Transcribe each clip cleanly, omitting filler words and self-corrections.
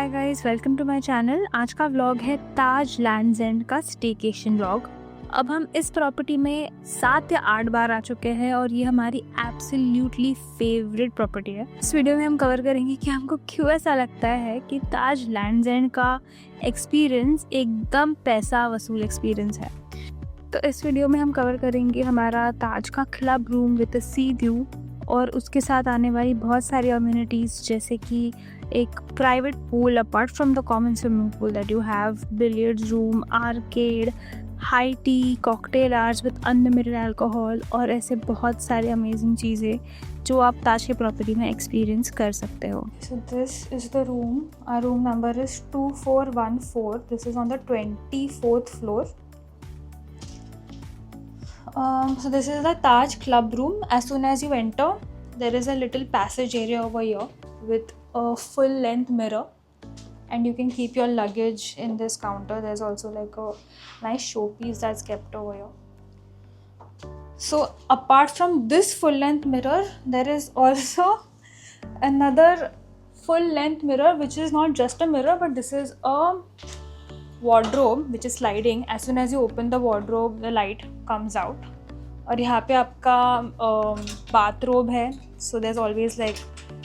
Hi guys, welcome to my channel. आज का vlog है ताज लैंड्स एंड का स्टेकेशन व्लॉग। अब हम इस प्रॉपर्टी में 7 या 8 बार आ चुके हैं और ये हमारी एब्सोल्युटली फेवरेट प्रॉपर्टी है। इस वीडियो में हम कवर करेंगे कि हमको क्यों ऐसा लगता है कि ताज लैंड्स एंड का एक्सपीरियंस एकदम पैसा वसूल एक्सपीरियंस है। तो इस वीडियो में हम कवर करेंगे हमारा ताज का club room with a C view और उसके साथ आने वाली बहुत सारी अम्यूनिटीज़, जैसे कि एक private pool apart from the common swimming pool that you have, billiards room, arcade, high tea, cocktail hours with unlimited alcohol और ऐसे बहुत सारे अमेजिंग चीज़ें जो आप ताज की प्रॉपर्टी में एक्सपीरियंस कर सकते हो। So this is the room. Our room number is 2414। This is on the 24th floor. So this is the Taj Club room. As soon as you enter, there is a little passage area over here with a full length mirror, and you can keep your luggage in this counter. There's also like a nice showpiece that's kept over here. So apart from this full length mirror, there is also another full length mirror, which is not just a mirror, but this is a wardrobe which is sliding. As soon as you open the wardrobe, the light comes out. और यहाँ पे आपका bathrobe है. So there's always like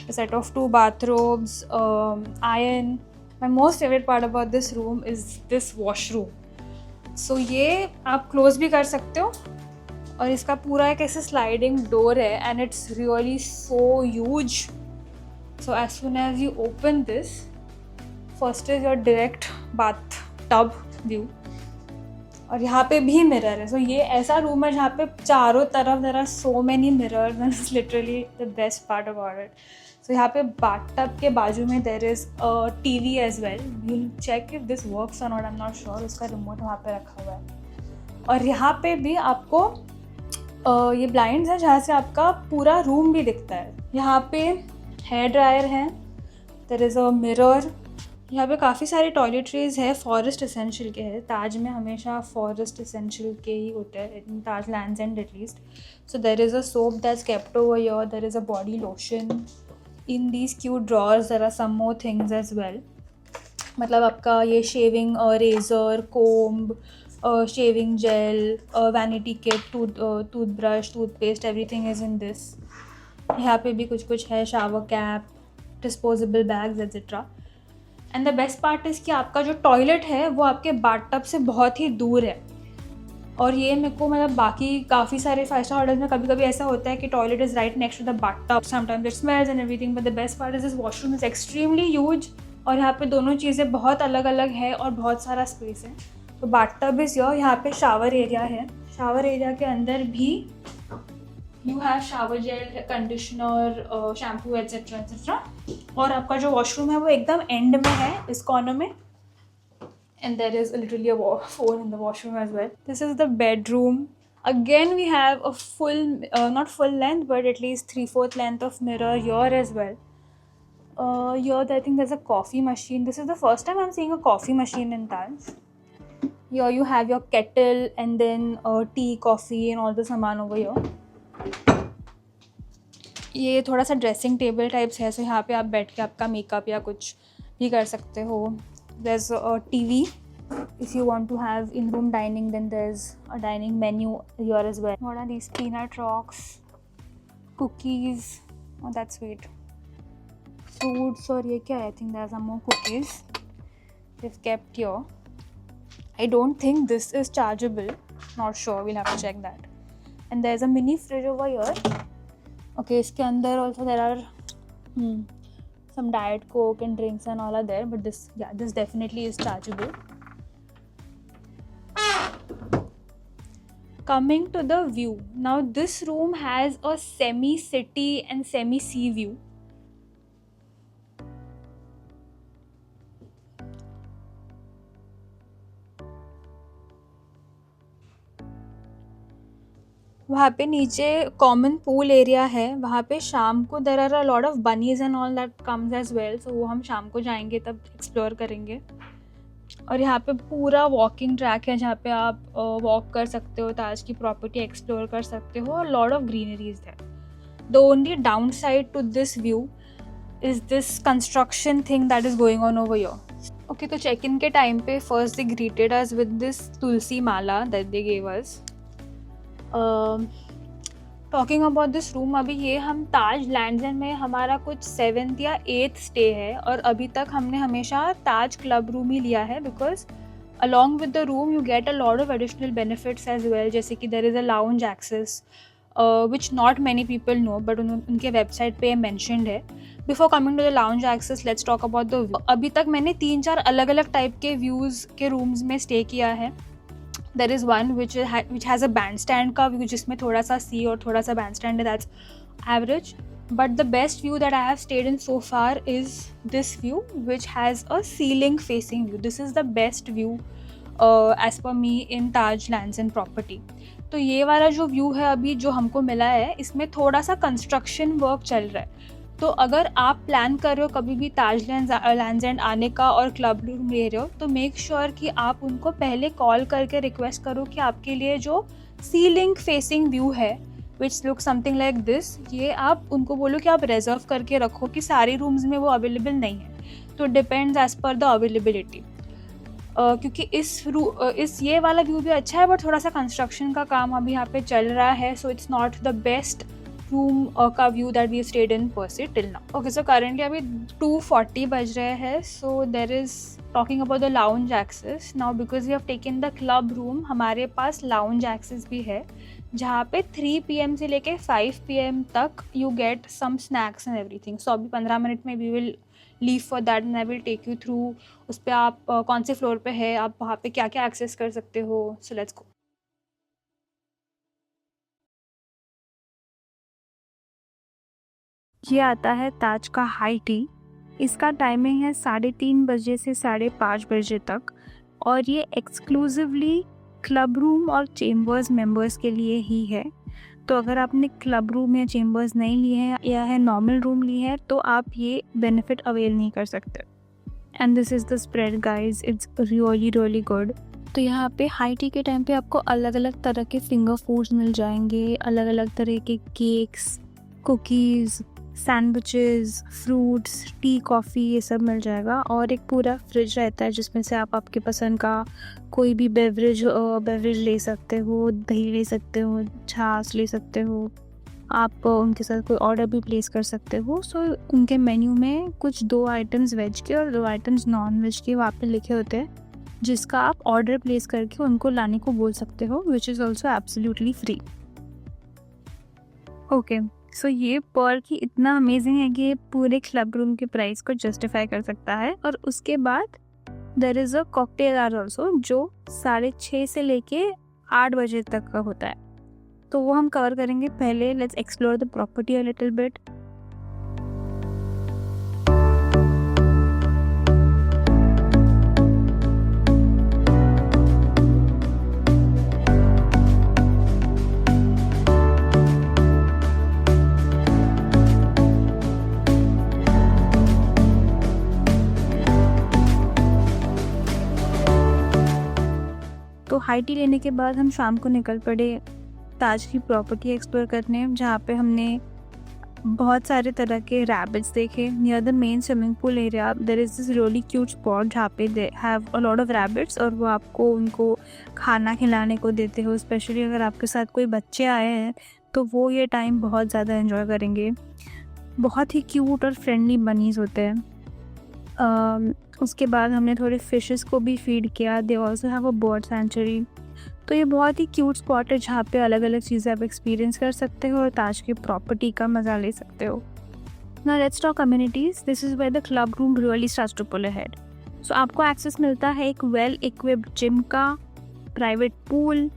a set of 2 bathrobes, iron. My most favorite part about this room is this washroom. So ये आप close भी कर सकते हो और इसका पूरा एक ऐसे sliding door है and it's really so huge. So as soon as you open this, first is your direct bathtub view. और यहाँ पे भी मिरर है. सो ये ऐसा रूम है जहाँ पे चारों तरफ there are so many mirrors and it's literally the best part about it. So यहाँ पे बाथटब के बाजू में there is a TV as well. Will check if this works और नॉट, आई एम नॉट श्योर. उसका रिमोट वहाँ पे रखा हुआ है. और यहाँ पे भी आपको ये ब्लाइंड्स है जहाँ से आपका पूरा रूम भी दिखता है. यहाँ पे हेयर ड्रायर है, देयर इज़ अ मिरर. यहाँ पे काफ़ी सारे टॉयलेटरीज है, फॉरेस्ट एसेंशियल के हैं. ताज में हमेशा फॉरेस्ट एसेंशियल के ही होते हैं, इन Taj lands and at least. So there is a soap that's kept over here, there is a body lotion. In these cute drawers there are some more things as well. मतलब आपका ये shaving razor, comb, shaving gel, vanity kit, toothbrush, toothpaste, everything is in this. यहाँ पे भी कुछ है, shower cap, disposable bags etcetera. And the best part is कि आपका जो टॉयलेट है वो आपके बाथटब से बहुत ही दूर है. और ये मेरे को मतलब बाकी काफ़ी सारे 5-star होटल्स में कभी कभी ऐसा होता है कि toilet is right next to the bathtub. Sometimes it smells and everything, but the best part is this washroom is extremely huge. और यहाँ पे दोनों चीज़ें बहुत अलग अलग है और बहुत सारा स्पेस है. तो बाथटब इज़ यहाँ पे शावर एरिया है. शावर एरिया के अंदर भी you have shower gel, conditioner, shampoo etcetera etcetera. और आपका जो वॉशरूम है वो एकदम एंड में है, इस कॉर्नर में. And there is literally a phone in the washroom as well. This is the bedroom. Again we have a full, not full length but at least 3/4 length of mirror here as well. Here I think there's a coffee machine. This is the first time I'm seeing a coffee machine in Taj. Here you have your kettle and then tea, coffee and all the saman over here. ये थोड़ा सा dressing table types है. सो यहाँ पे आप बैठ के आपका मेकअप या कुछ भी कर सकते हो. There is a TV. If you want to have in room dining then there is a dining menu here as well. What are these peanut rocks, cookies, oh that's sweet, fruits. और ये क्या है, I think there are some more cookies they have kept here. I don't think this is chargeable, not sure, we'll have to check that. And there is a mini fridge over here. Okay, इसके अंदर also there are some diet coke and drinks and all are there, but this definitely is chargeable. Coming to the view, now this room has a semi-city and semi-sea view. वहाँ पे नीचे common pool area है. वहाँ पे शाम को there are a lot of bunnies and all that comes as well. So वो हम शाम को जाएंगे तब एक्सप्लोर करेंगे. और यहाँ पे पूरा वॉकिंग ट्रैक है जहाँ पे आप वॉक कर सकते हो, ताज की प्रॉपर्टी एक्सप्लोर कर सकते हो और लॉट ऑफ ग्रीनरीज है. The only downside to this view is this construction thing that is going on over here. Okay, तो check in के time पे first they greeted us with this tulsi mala that they gave us. Talking about this room, अभी ये हम ताज lands and में हमारा कुछ 7th या 8th स्टे है और अभी तक हमने हमेशा ताज क्लब रूम ही लिया है because along with the room you get a lot of additional benefits as well, जैसे कि there is a lounge access which not many people know but उनके वेबसाइट पे मैंशनड है. Before coming to the lounge access let's talk about the view. अभी तक मैंने 3-4 अलग अलग टाइप के व्यूज़ के रूम्स में स्टे किया है. There is one which has a bandstand का व्यू जिसमें थोड़ा सा सी और थोड़ा सा bandstand है, that's average. But the best view that I have stayed in so far is this view which has a ceiling facing view. This is the best view as per me in Taj Lands and Property. तो ये वाला जो view है अभी जो हमको मिला है इसमें थोड़ा सा कंस्ट्रक्शन वर्क चल रहा है. तो अगर आप प्लान कर रहे हो कभी भी ताज लैंड्स एंड आने का और क्लब रूम ले रहे हो तो मेक श्योर कि आप उनको पहले कॉल करके रिक्वेस्ट करो कि आपके लिए जो सीलिंग फेसिंग व्यू है which look something like this, ये आप उनको बोलो कि आप रिजर्व करके रखो कि सारे रूम्स में वो अवेलेबल नहीं है. तो depends as per the availability. क्योंकि इस ये वाला व्यू भी अच्छा है बट थोड़ा सा कंस्ट्रक्शन का काम अभी यहाँ पे चल रहा है, so it's not the best room का view that we stayed in पर से till now. Okay, so currently अभी 2:40 बज रहे हैं. So there is talking about the lounge access now because we have taken the club room. हमारे पास lounge access भी है जहाँ पे 3 PM से लेके 5 PM तक you get some snacks and everything. So अभी 15 मिनट में we will leave for that and I will take you through उस पर आप कौन से फ्लोर पे है, आप वहाँ पे क्या क्या एक्सेस कर सकते हो. So let's go. ये आता है ताज का हाई टी. इसका टाइमिंग है 3:30 बजे से 5:30 बजे तक और ये एक्सक्लूसिवली क्लब रूम और चेम्बर्स मेंबर्स के लिए ही है. तो अगर आपने क्लब रूम या चेम्बर्स नहीं लिए हैं या है नॉर्मल रूम ली है तो आप ये बेनिफिट अवेल नहीं कर सकते. And this is the spread guys, it's really really good. तो यहाँ पे हाई टी के टाइम पे आपको अलग अलग तरह के फिंगर फूड्स मिल जाएंगे, अलग अलग तरह के cakes, cookies, sandwiches, fruits, T, coffee, ये सब मिल जाएगा. और एक पूरा फ्रिज रहता है जिसमें से आप आपके पसंद का कोई भी बेवरेज ले सकते हो, दही ले सकते हो, छाछ ले सकते हो. आप उनके साथ कोई ऑर्डर भी प्लेस कर सकते हो. सो उनके मेन्यू में कुछ 2 आइटम्स वेज के और 2 आइटम्स नॉन वेज के वहाँ पे लिखे होते हैं जिसका आप ऑर्डर प्लेस करके उनको लाने को बोल सकते हो, which is also absolutely free. Okay, so ये पर्क ही इतना अमेजिंग है कि ये पूरे क्लब रूम के प्राइस को जस्टिफाई कर सकता है. और उसके बाद there is a cocktail hour also जो 6:30 से लेके 8 बजे तक का होता है. तो वो हम कवर करेंगे. पहले let's explore the property a little bit. तो हाई टी लेने के बाद हम शाम को निकल पड़े ताज की प्रॉपर्टी एक्सप्लोर करने, जहाँ पे हमने बहुत सारे तरह के रैबिट्स देखे. Near the main swimming pool area there is this really cute spot जहाँ पे they have a lot of rabbits और वो आपको उनको खाना खिलाने को देते हो. स्पेशली अगर आपके साथ कोई बच्चे आए हैं तो वो ये टाइम बहुत ज़्यादा एंजॉय करेंगे. बहुत ही क्यूट और फ्रेंडली बनीज होते हैं. उसके बाद हमने थोड़े फिशेस को भी फीड किया. They also have a bird sanctuary. तो ये बहुत ही क्यूट स्पॉट है जहाँ पे अलग अलग चीज़ें आप एक्सपीरियंस कर सकते हो और ताज की प्रॉपर्टी का मज़ा ले सकते हो. Now let's talk communities. This is where the club room really starts to pull ahead. So आपको एक्सेस मिलता है एक वेल इक्विप्ड जिम का, private pool,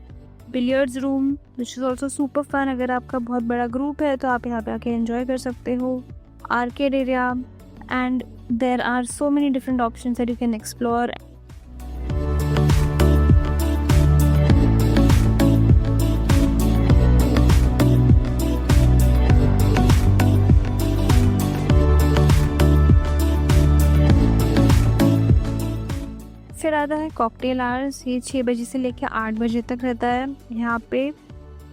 billiards room which is also super fun. अगर आपका बहुत बड़ा ग्रुप है तो आप यहाँ पे आके एंजॉय कर सकते हो. Arcade area and there are so many different options that you can explore. फिर आता है कॉकटेल आवर्स. ये 6 बजे से लेकर 8 बजे तक रहता है. यहाँ पे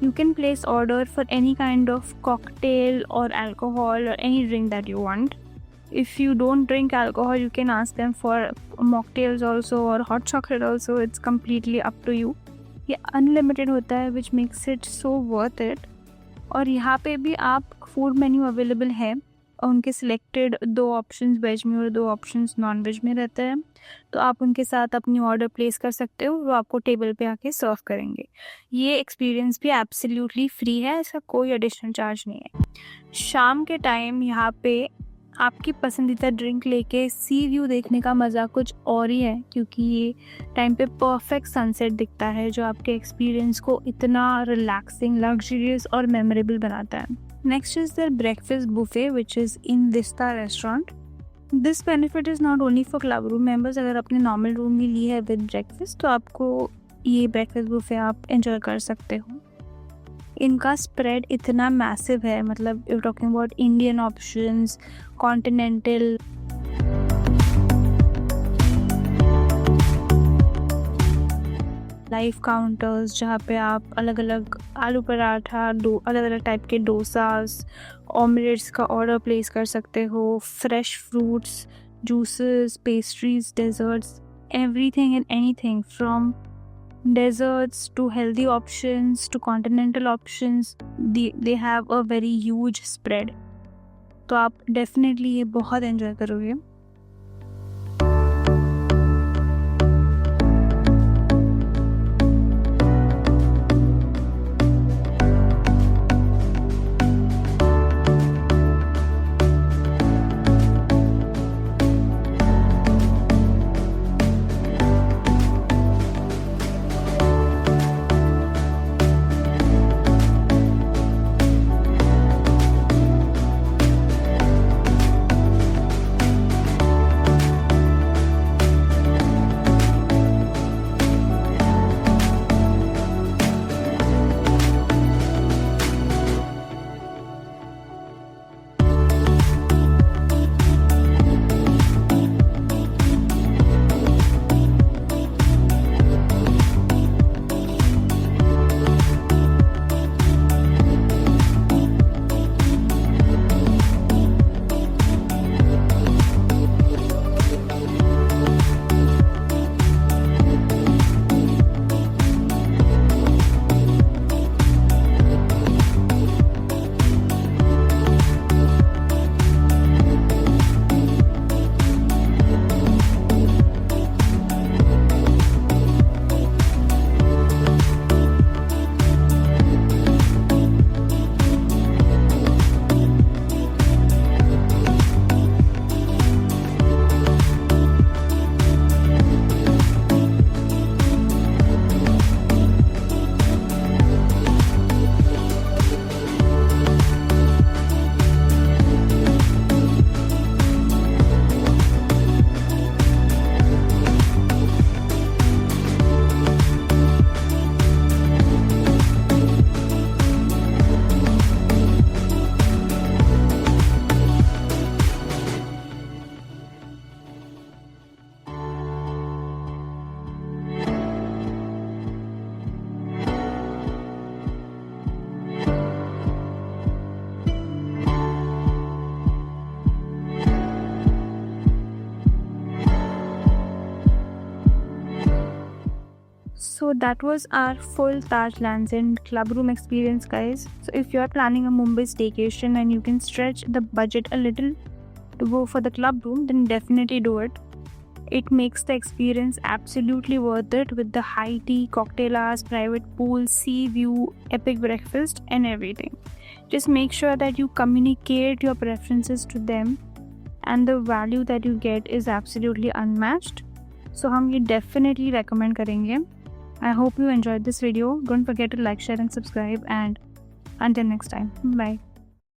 you can place order for any kind of cocktail और अल्कोहल और any drink that you want. if you don't drink alcohol, you can ask them for mocktails also or hot chocolate also. It's completely up to you. ये unlimited होता है, which makes it so worth it. और यहाँ पे भी आप food menu available है और उनके सिलेक्टेड 2 ऑप्शंस वेज में और 2 ऑप्शंस नॉन वेज में रहते हैं, तो आप उनके साथ अपनी ऑर्डर प्लेस कर सकते हो, वो आपको टेबल पे आके सर्व करेंगे। ये एक्सपीरियंस भी एब्सोल्युटली फ्री है, इसका कोई एडिशनल चार्ज नहीं है। शाम के टाइम यहाँ पे आपकी पसंदीदा ड्रिंक लेके सी व्यू देखने का मज़ा कुछ और ही है, क्योंकि ये टाइम पे परफेक्ट सनसेट दिखता है जो आपके एक्सपीरियंस को इतना रिलैक्सिंग, लग्जरियस और मेमोरेबल बनाता है। Next is the breakfast buffet which is in vista restaurant. This benefit is not only for club room members. अगर आपने नॉर्मल रूम भी ली है विद ब्रेकफास्ट तो आपको ये ब्रेकफास्ट बुफे आप एंजॉय कर सकते हो। इनका स्प्रेड इतना मैसिव है, मतलब you talking about Indian options, continental, live counters जहाँ पे आप अलग अलग आलू पराठा, अलग अलग टाइप के डोसास, ऑमलेट्स का ऑर्डर प्लेस कर सकते हो, fresh fruits, juices, pastries, desserts, everything and anything from desserts to healthy options to continental options, they have a very huge spread. तो आप डेफिनेटली ये बहुत एंजॉय करोगे। So that was our full Taj Lands End club room experience, guys. So if you're planning a Mumbai staycation and you can stretch the budget a little to go for the club room, then definitely do it. It makes the experience absolutely worth it with the high tea, cocktail hours, private pool, sea view, epic breakfast and everything. Just make sure that you communicate your preferences to them and the value that you get is absolutely unmatched. So हम ये definitely recommend करेंगे. I hope you enjoyed this video. Don't forget to like, share and subscribe, and until next time, bye.